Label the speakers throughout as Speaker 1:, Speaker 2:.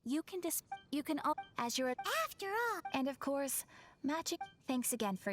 Speaker 1: you can as you're after all. And of course, magic. Thanks again for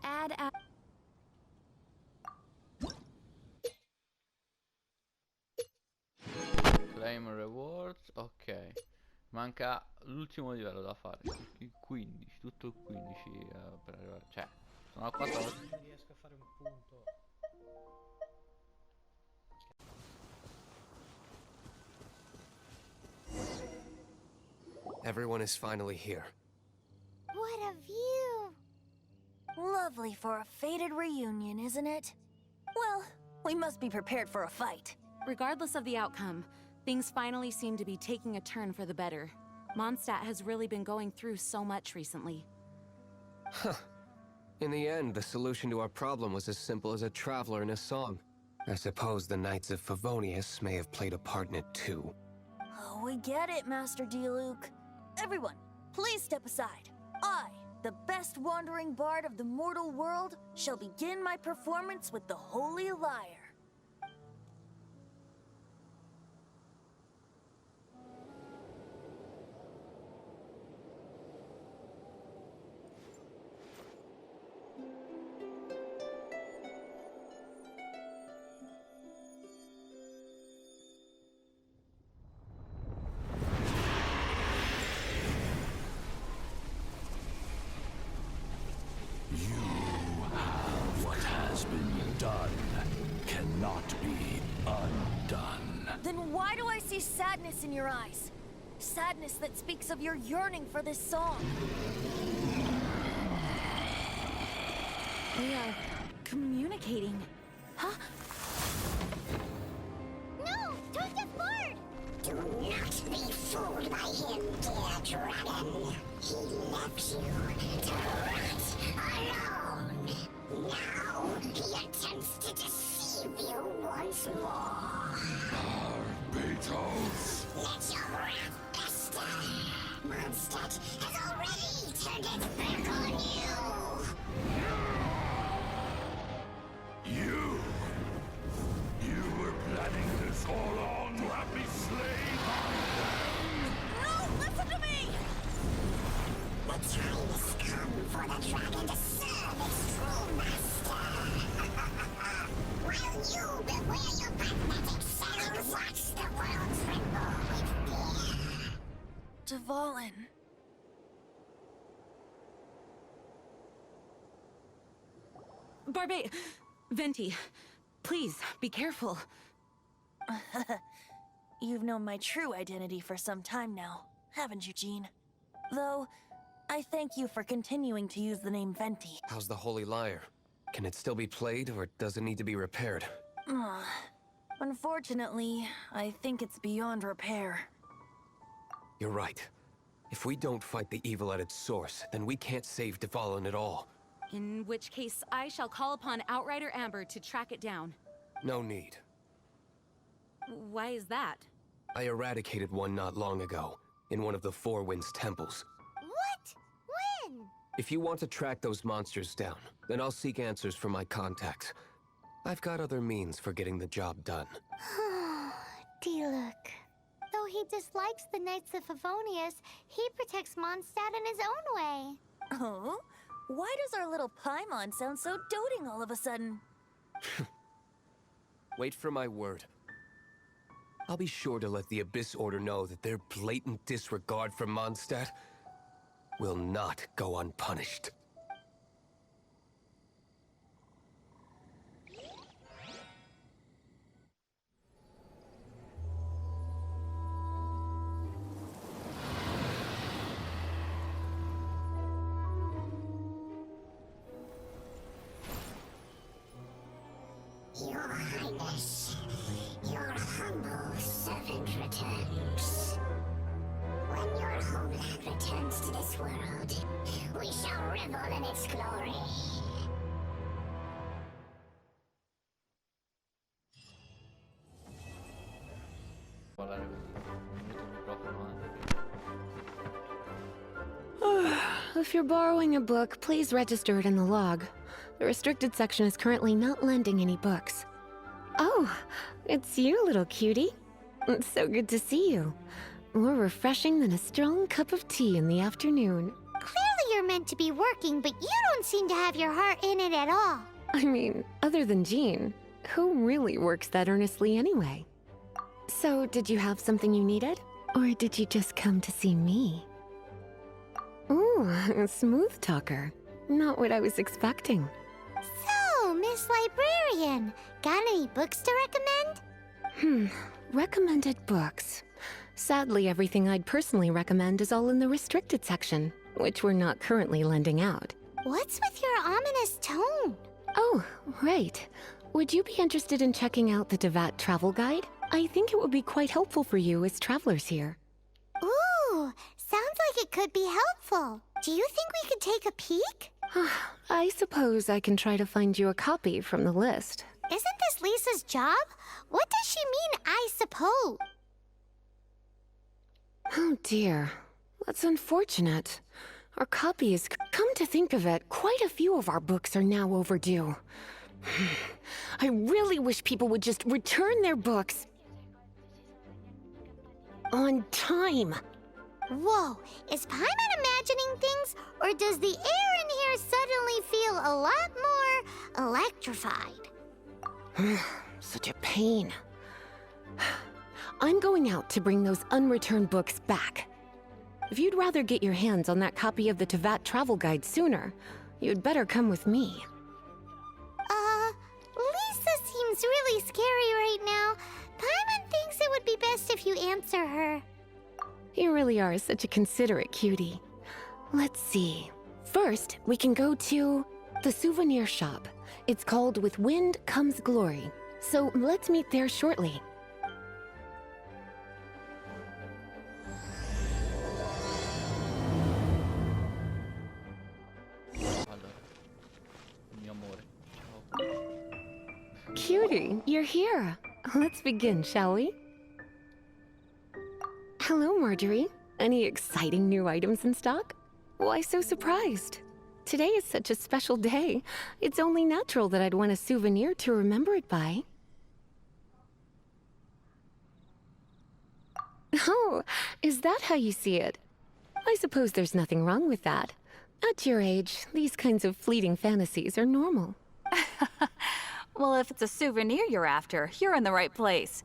Speaker 1: add a
Speaker 2: claim rewards, ok. Manca l'ultimo livello da fare, il 15, tutto il 15 per arrivare, cioè, sono a 14.
Speaker 3: Non riesco a fare un punto.
Speaker 4: Everyone is finally here.
Speaker 1: What a view! Lovely for a fated reunion, isn't it? Well, we must be prepared for a fight.
Speaker 5: Regardless of the outcome, things finally seem to be taking a turn for the better. Mondstadt has really been going through so much recently.
Speaker 4: Huh. In the end, the solution to our problem was as simple as a traveler in a song. I suppose the Knights of Favonius may have played a part in it too.
Speaker 1: Oh, we get it, Master diluc. Everyone, please step aside. I, the best wandering bard of the mortal world, shall begin my performance with the Holy Lyre.
Speaker 6: What has been done cannot be undone.
Speaker 1: Then why do I see sadness in your eyes? Sadness that speaks of your yearning for this song.
Speaker 5: We are communicating. Huh?
Speaker 1: No! Don't get bored!
Speaker 7: Do not be fooled by him, dear dragon. He left you to rot alone. Now he attempts to deceive you once more.
Speaker 6: Beatles!
Speaker 7: Let your wrath fester. Mondstadt has already turned its back on you.
Speaker 6: You were planning this all along to have me slain by them!
Speaker 1: No! Listen to me!
Speaker 7: The time has come for the dragon to serve its true master. While you beware your pathetic self, watch the world tremble with fear.
Speaker 1: Dvalin.
Speaker 5: Venti, please, be careful.
Speaker 1: You've known my true identity for some time now, haven't you, Jean? Though, I thank you for continuing to use the name Venti.
Speaker 4: How's the Holy Lyre? Can it still be played, or does it need to be repaired?
Speaker 1: Unfortunately, I think it's beyond repair.
Speaker 4: You're right. If we don't fight the evil at its source, then we can't save Dvalin at all.
Speaker 5: In which case, I shall call upon Outrider Amber to track it down.
Speaker 4: No need.
Speaker 5: Why is that?
Speaker 4: I eradicated one not long ago, in one of the Four Winds temples.
Speaker 1: What? When?
Speaker 4: If you want to track those monsters down, then I'll seek answers from my contacts. I've got other means for getting the job done.
Speaker 8: diluc. Though he dislikes the Knights of Favonius, he protects Mondstadt in his own way.
Speaker 1: Oh? Why does our little Paimon sound so doting all of a sudden?
Speaker 4: Wait for my word. I'll be sure to let the Abyss Order know that their blatant disregard for Mondstadt will not go unpunished.
Speaker 7: Your Highness, your humble servant returns. When your homeland returns to this world, we shall revel in its glory.
Speaker 2: Parlare così, non metto il microfono,
Speaker 5: if you're borrowing a book, please register it in the log. The restricted section is currently not lending any books. Oh, it's you, little cutie. It's so good to see you. More refreshing than a strong cup of tea in the afternoon.
Speaker 8: Clearly you're meant to be working, but you don't seem to have your heart in it at all.
Speaker 5: I mean, other than Jean, who really works that earnestly anyway? So, did you have something you needed? Or did you just come to see me? Ooh, a smooth talker. Not what I was expecting.
Speaker 8: So, Miss Librarian, got any books to recommend?
Speaker 5: Recommended books. Sadly, everything I'd personally recommend is all in the restricted section, which we're not currently lending out.
Speaker 8: What's with your ominous tone?
Speaker 5: Oh, right. Would you be interested in checking out the diluc travel guide? I think it would be quite helpful for you as travelers here.
Speaker 8: Ooh, sounds like it could be helpful. Do you think we could take a peek?
Speaker 5: I suppose I can try to find you a copy from the list.
Speaker 8: Isn't this Lisa's job? What does she mean, I suppose?
Speaker 5: Oh dear, that's unfortunate. Our copies, come to think of it, quite a few of our books are now overdue. I really wish people would just return their books on time.
Speaker 8: Whoa, is Paimon imagining things, or does the air in here suddenly feel a lot more electrified?
Speaker 5: Such a pain. I'm going out to bring those unreturned books back. If you'd rather get your hands on that copy of the diluc travel guide sooner, you'd better come with me.
Speaker 8: Lisa seems really scary right now. Paimon thinks it would be best if you answer her.
Speaker 5: You really are such a considerate cutie. Let's see. First, we can go to the souvenir shop. It's called With Wind Comes Glory. So let's meet there shortly.
Speaker 2: Allora, mio amore. Ciao.
Speaker 5: Cutie, you're here. Let's begin, shall we? Hello, Marjorie. Any exciting new items in stock? Why so surprised? Today is such a special day. It's only natural that I'd want a souvenir to remember it by. Oh, is that how you see it? I suppose there's nothing wrong with that. At your age, these kinds of fleeting fantasies are normal.
Speaker 3: Well, if it's a souvenir you're after, you're in the right place.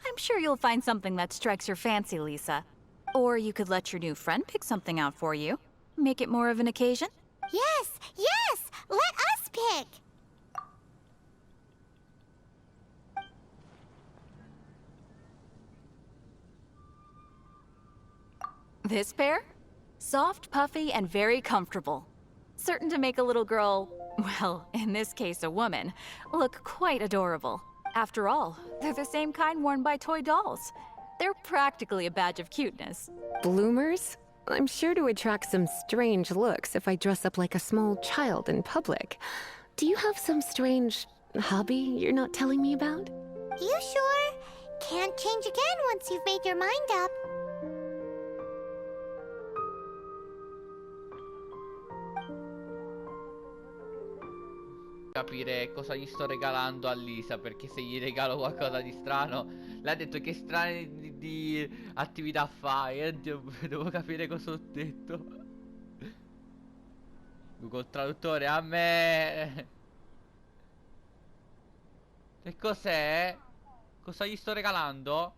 Speaker 3: I'm sure you'll find something that strikes your fancy, Lisa. Or you could let your new friend pick something out for you. Make it more of an occasion.
Speaker 8: Yes, yes! Let us pick!
Speaker 3: This pair? Soft, puffy, and very comfortable. Certain to make a little girl, well, in this case a woman, look quite adorable. After all, they're the same kind worn by toy dolls. They're practically a badge of cuteness.
Speaker 5: Bloomers? I'm sure to attract some strange looks if I dress up like a small child in public. Do you have some strange hobby you're not telling me about?
Speaker 8: You sure? Can't change again once you've made your mind up.
Speaker 2: Capire cosa gli sto regalando a Lisa, perché se gli regalo qualcosa di strano, lei ha detto che strane di attività fai, devo capire cosa ho detto. Google Traduttore, a me. E cos'è? Cosa gli sto regalando?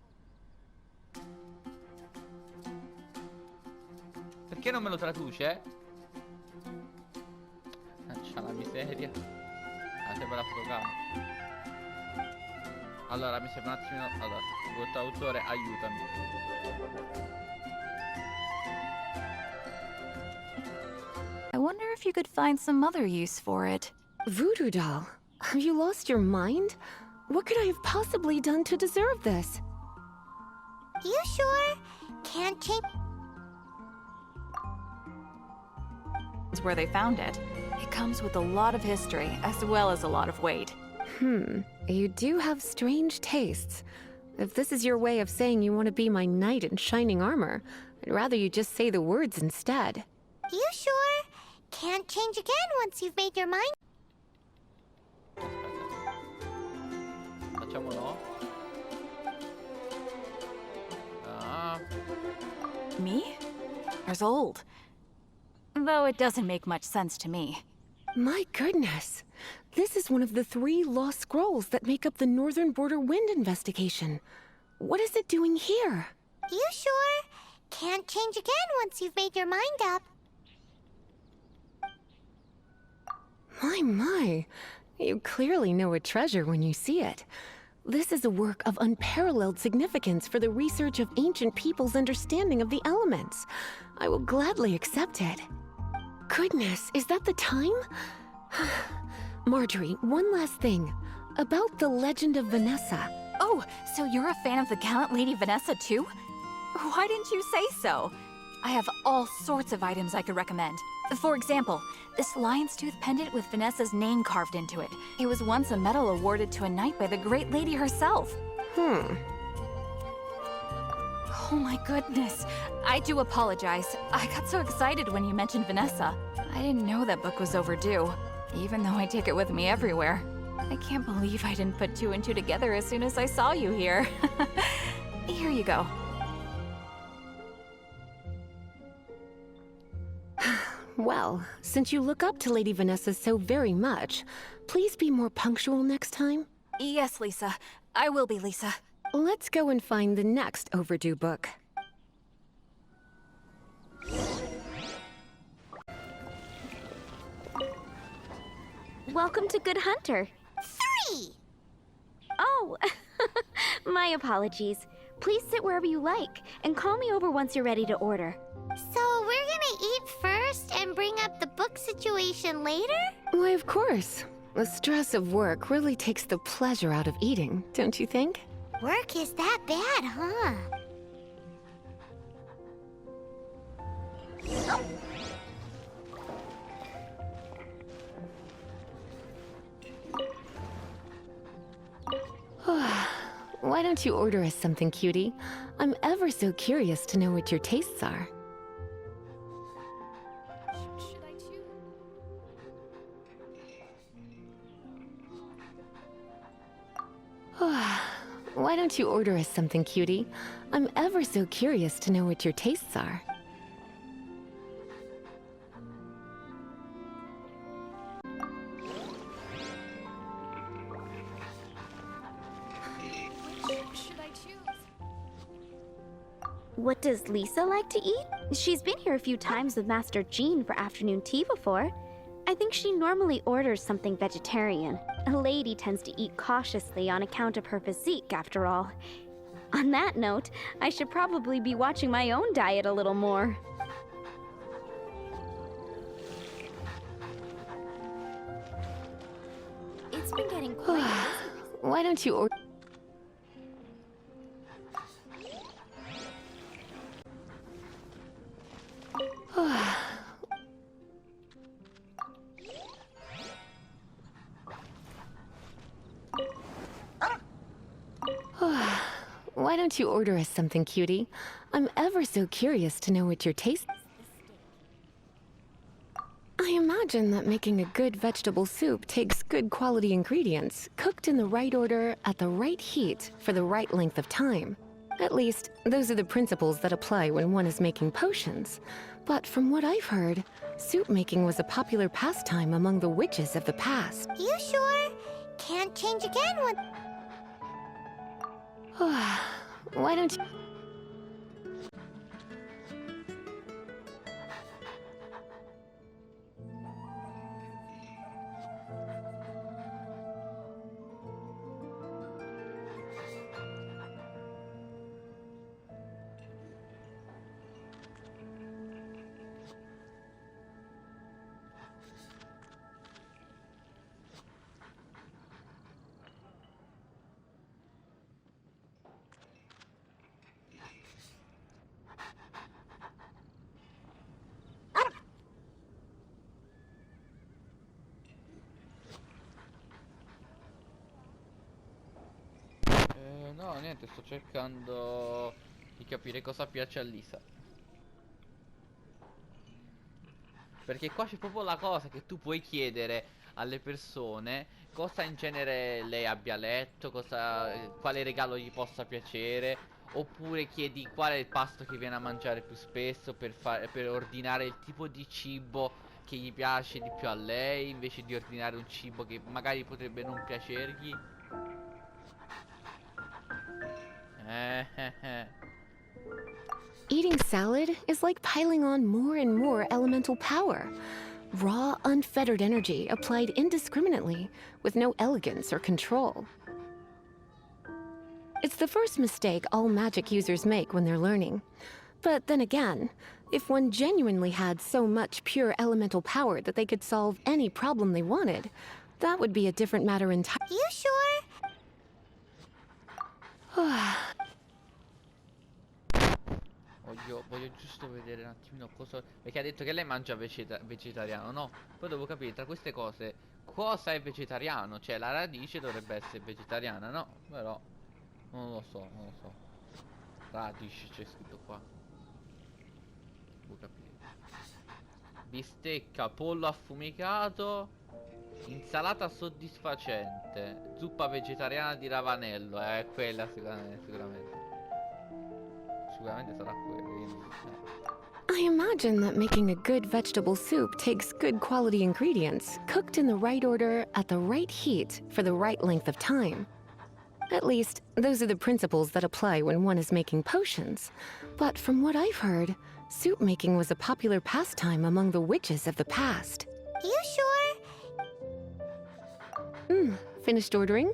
Speaker 2: Perché non me lo traduce? C'ha la miseria. Sembra l'affogato. Allora mi sembra un attimino. Allora, Google Traduttore, aiutami.
Speaker 3: I wonder if you could find some other use for it.
Speaker 5: Voodoo doll, have you lost your mind? What could I have possibly done to deserve this?
Speaker 8: You sure? Can't change.
Speaker 3: Is where they found it. It comes with a lot of history, as well as a lot of weight.
Speaker 5: You do have strange tastes. If this is your way of saying you want to be my knight in shining armor, I'd rather you just say the words instead.
Speaker 8: You sure? Can't change again once you've made your mind.
Speaker 2: Facciamo no. Ah.
Speaker 3: Me? Years old. Though it doesn't make much sense to me.
Speaker 5: My goodness. This is one of the 3 lost scrolls that make up the Northern Border Wind investigation. What is it doing here?
Speaker 8: You sure? Can't change again once you've made your mind up.
Speaker 5: My. You clearly know a treasure when you see it. This is a work of unparalleled significance for the research of ancient people's understanding of the elements. I will gladly accept it. Goodness, is that the time? Marjorie, one last thing. About the legend of Vanessa.
Speaker 3: Oh, so you're a fan of the gallant Lady Vanessa too? Why didn't you say so? I have all sorts of items I could recommend. For example, this lion's tooth pendant with Vanessa's name carved into it. It was once a medal awarded to a knight by the great lady herself. Oh my goodness. I do apologize. I got so excited when you mentioned Vanessa. I didn't know that book was overdue, even though I take it with me everywhere. I can't believe I didn't put 2 and 2 together as soon as I saw you here. Here you go.
Speaker 5: Well, since you look up to Lady Vanessa so very much, please be more punctual next time.
Speaker 3: Yes, Lisa. I will be, Lisa.
Speaker 5: Let's go and find the next overdue book.
Speaker 9: Welcome to Good Hunter.
Speaker 8: 3!
Speaker 9: Oh, my apologies. Please sit wherever you like, and call me over once you're ready to order.
Speaker 8: So we're gonna eat first and bring up the book situation later?
Speaker 5: Why, of course. The stress of work really takes the pleasure out of eating, don't you think?
Speaker 8: Work is that bad, huh?
Speaker 5: Why don't you order us something, cutie? I'm ever so curious to know what your tastes are.
Speaker 3: Should I choose?
Speaker 5: Why don't you order us something, cutie? I'm ever so curious to know what your tastes are.
Speaker 3: Should I choose?
Speaker 9: What does Lisa like to eat? She's been here a few times with Master Jean for afternoon tea before. I think she normally orders something vegetarian. A lady tends to eat cautiously on account of her physique, after all. On that note, I should probably be watching my own diet a little more.
Speaker 3: It's been getting quite busy.
Speaker 5: Why don't you order... Why don't you order us something, cutie? I'm ever so curious to know what your taste... I imagine that making a good vegetable soup takes good quality ingredients, cooked in the right order, at the right heat, for the right length of time. At least, those are the principles that apply when one is making potions. But from what I've heard, soup making was a popular pastime among the witches of the past.
Speaker 8: You sure? Can't change again when...
Speaker 5: Why don't you...
Speaker 2: No, niente, sto cercando di capire cosa piace a Lisa. Perché qua c'è proprio la cosa che tu puoi chiedere alle persone cosa in genere lei abbia letto, quale regalo gli possa piacere, oppure chiedi qual è il pasto che viene a mangiare più spesso per ordinare il tipo di cibo che gli piace di più a lei, invece di ordinare un cibo che magari potrebbe non piacergli. Eh.
Speaker 5: Eating salad is like piling on more and more elemental power. Raw, unfettered energy applied indiscriminately, with no elegance or control. It's the first mistake all magic users make when they're learning. But then again, if one genuinely had so much pure elemental power that they could solve any problem they wanted, that would be a different matter entirely.
Speaker 8: You sure?
Speaker 2: Voglio giusto vedere un attimino cosa. Perché ha detto che lei mangia vegetariano, no? Poi devo capire tra queste cose cosa è vegetariano. Cioè la radice dovrebbe essere vegetariana, no? Però non lo so. Radice c'è scritto qua. Devo capire. Bistecca, pollo affumicato, insalata soddisfacente, zuppa vegetariana di ravanello. Quella sicuramente. Sicuramente sarà quella.
Speaker 5: I imagine that making a good vegetable soup takes good quality ingredients, cooked in the right order, at the right heat, for the right length of time. At least, those are the principles that apply when one is making potions. But from what I've heard, soup making was a popular pastime among the witches of the past.
Speaker 8: You sure?
Speaker 5: Finished ordering?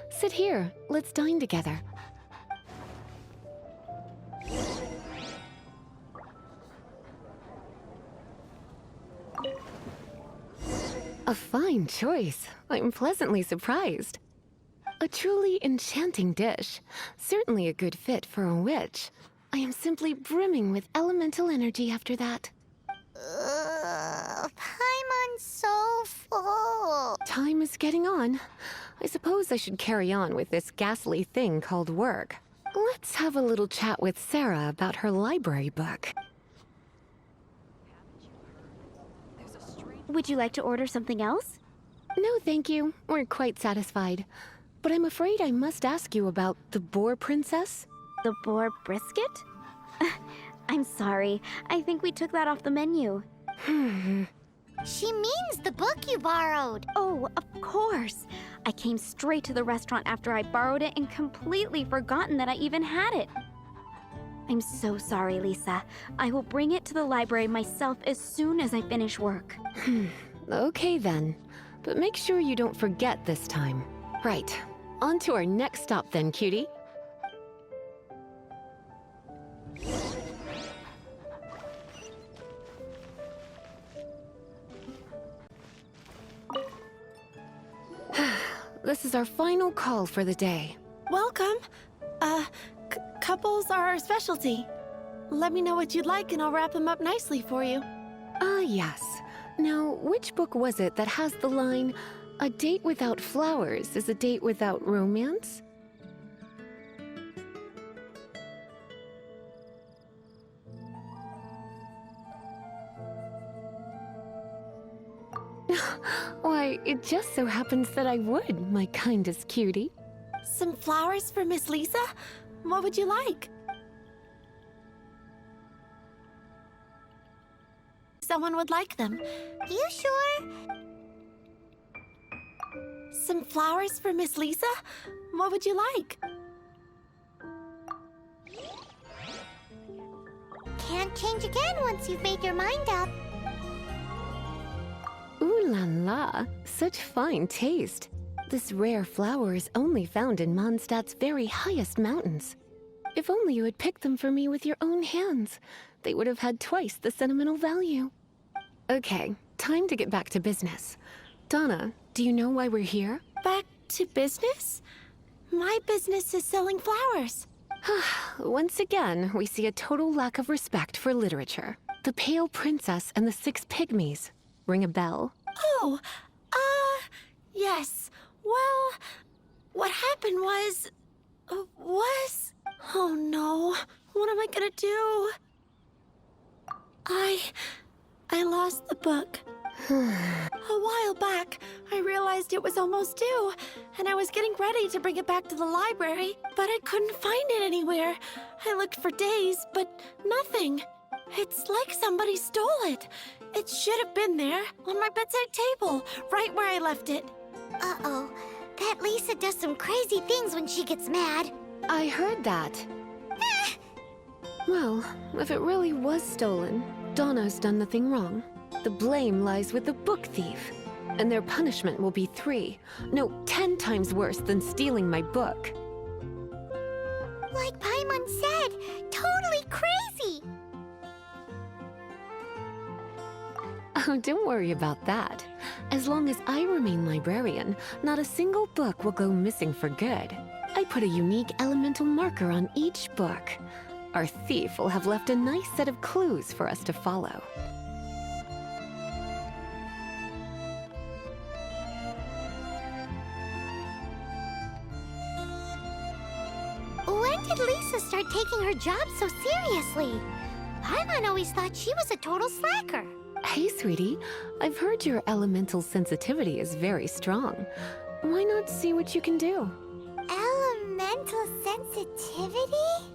Speaker 5: Sit here, let's dine together. A fine choice. I'm pleasantly surprised. A truly enchanting dish. Certainly a good fit for a witch. I am simply brimming with elemental energy after that.
Speaker 8: Paimon's so full.
Speaker 5: Time is getting on. I suppose I should carry on with this ghastly thing called work. Let's have a little chat with Sarah about her library book.
Speaker 9: Would you like to order something else?
Speaker 5: No, thank you. We're quite satisfied. But I'm afraid I must ask you about the Boar Princess.
Speaker 9: The boar brisket? I'm sorry. I think we took that off the menu.
Speaker 8: She means the book you borrowed.
Speaker 9: Oh, of course. I came straight to the restaurant after I borrowed it and completely forgotten that I even had it. I'm so sorry, Lisa. I will bring it to the library myself as soon as I finish work.
Speaker 5: Okay then. But make sure you don't forget this time. Right. On to our next stop then, cutie. This is our final call for the day.
Speaker 10: Welcome. Couples are our specialty. Let me know what you'd like and I'll wrap them up nicely for you.
Speaker 5: Yes. Now, which book was it that has the line, "A date without flowers is a date without romance"? Why, it just so happens that I would, my kindest cutie.
Speaker 10: Some flowers for Miss Lisa? What would you like? Someone would like them.
Speaker 8: You sure?
Speaker 10: Some flowers for Miss Lisa? What would you like?
Speaker 8: Can't change again once you've made your mind up.
Speaker 5: Ooh la la, such fine taste. This rare flower is only found in Mondstadt's very highest mountains. If only you had picked them for me with your own hands, they would have had twice the sentimental value. Okay, time to get back to business. Donna, do you know why we're here?
Speaker 10: Back to business? My business is selling flowers.
Speaker 5: Once again, we see a total lack of respect for literature. The Pale Princess and the Six Pygmies. Ring a bell?
Speaker 10: Oh, yes. Well, what happened was... Oh no, what am I gonna do? I I lost the book. A while back, I realized it was almost due, and I was getting ready to bring it back to the library, but I couldn't find it anywhere. I looked for days, but nothing. It's like somebody stole it. It should have been there, on my bedside table, right where I left it.
Speaker 8: Uh-oh. That Lisa does some crazy things when she gets mad.
Speaker 5: I heard that. Well, if it really was stolen, Donna's done nothing wrong. The blame lies with the book thief. And their punishment will be 3, no, 10 times worse than stealing my book.
Speaker 8: Like Paimon said, totally crazy.
Speaker 5: Oh, don't worry about that. As long as I remain librarian, not a single book will go missing for good. I put a unique elemental marker on each book. Our thief will have left a nice set of clues for us to follow.
Speaker 8: When did Lisa start taking her job so seriously? Paimon always thought she was a total slacker.
Speaker 5: Hey, sweetie. I've heard your elemental sensitivity is very strong. Why not see what you can do?
Speaker 8: Elemental sensitivity?